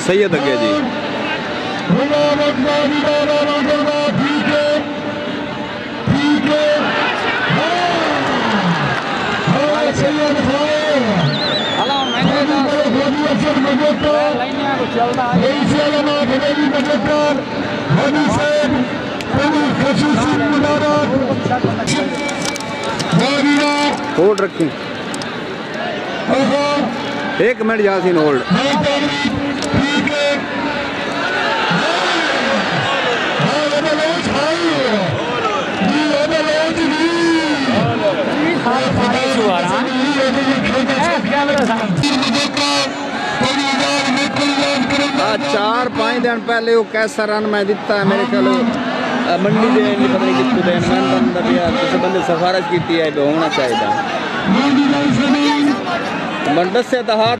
सैयद अगे जी। होल्ड रखें 1 minute Yasin hold. आज 4-5 दिन पहले वो कैसा रन मैं दिता है मेरे ख्याल मंडी दे पता नहीं कितने दिन मैं किसी बंदे सिफारिश की है होना चाहिए। मन दसे तो हाथ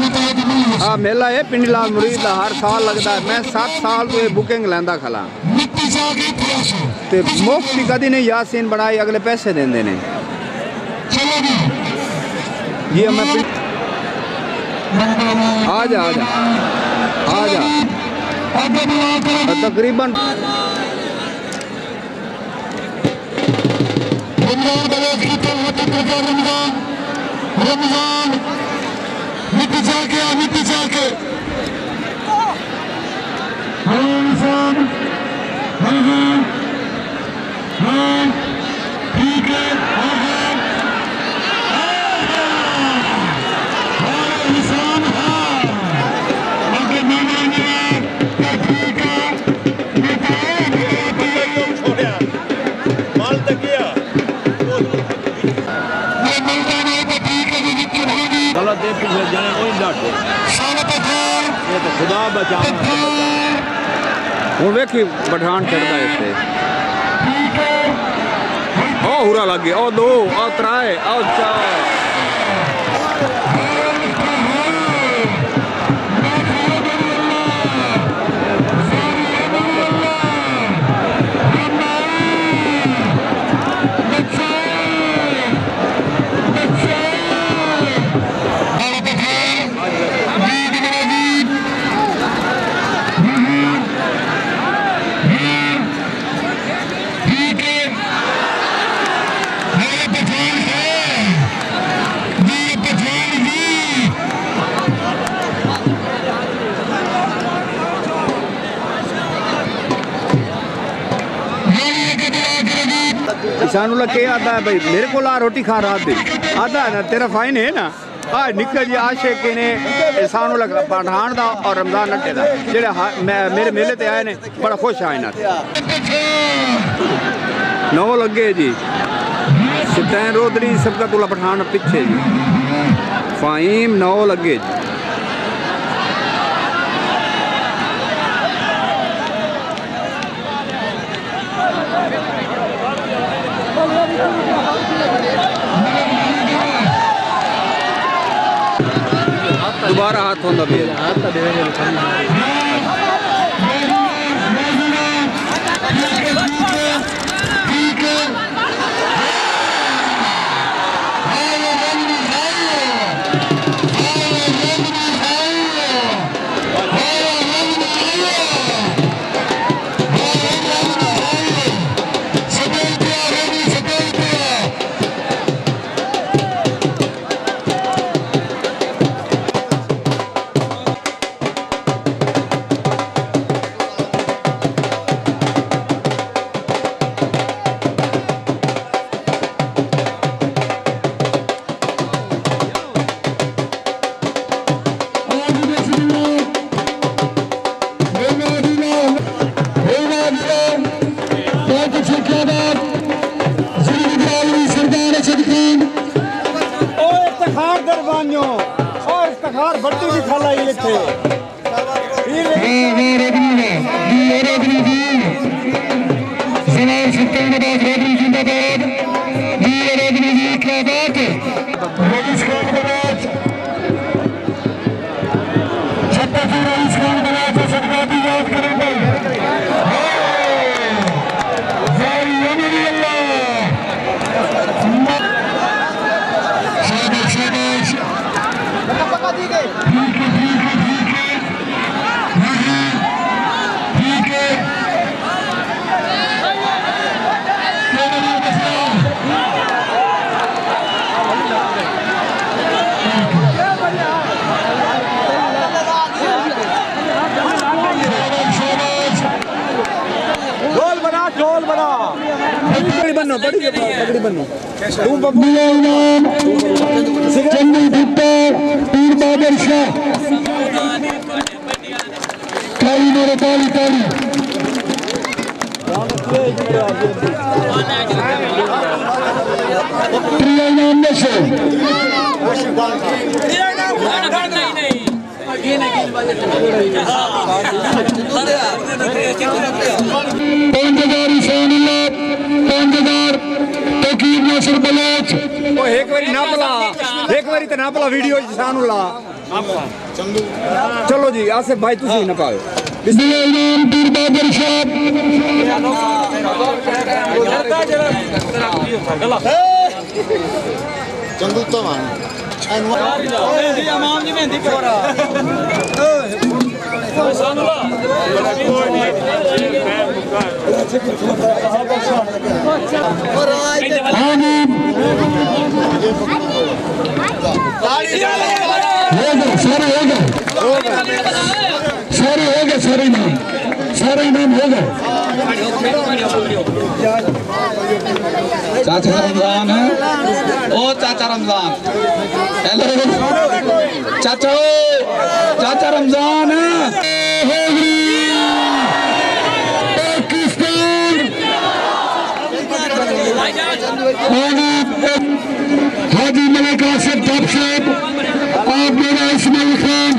आ मेला है पिंडी लाल मुरीद का हर साल लगता है। मैं 7 साल तो ये बुकिंग लेंदा खला ते मुफ्त की कदी नहीं यासीन बनाई अगले पैसे देंदे ने जी। मैं आजा तकरीबन रमजान मिट्टी जाके ठीक है। तो खुदा बचा हूँ वेखी पठान चढ़ता है इससे ओ हुरा लग गया ओ 2 ओ 3 ओ 4 सानू के आता है भाई मेरे को ला रोटी खा रात दी आता है ना तेरा फाइन है ना आज निक्का जी आशिक ने सानू लगा पठान दा और रमजान नटे दा जेड़े मेरे मेले ते आए ने बड़ा खुश आए ना 9 लगे जी। सिद्धान रोदरी सबका तुला पठान पीछे जी फाइम 9 लगे जी। दोबारा हाथ होंदा भी बनो पगड़ी बनो तू चंदू भुट्टो पीर बाबर शाह ताली मेरे ताली ताली प्रिया नाम नशे एक बारी तो ना पला वीडियो सानू ला चलो जी आसिफ भाई तुसी ना पाओ नाम पीर बाबर शाह चंदू तो इमाम जी मेहंदी पोरा सारे नाम हो गए चाचा रमजान है ओ चाचा रमजान हेलो चाचा रमजान है हाजी मलिक आसिफ टॉप साहब आप मेरा इस्माइल खान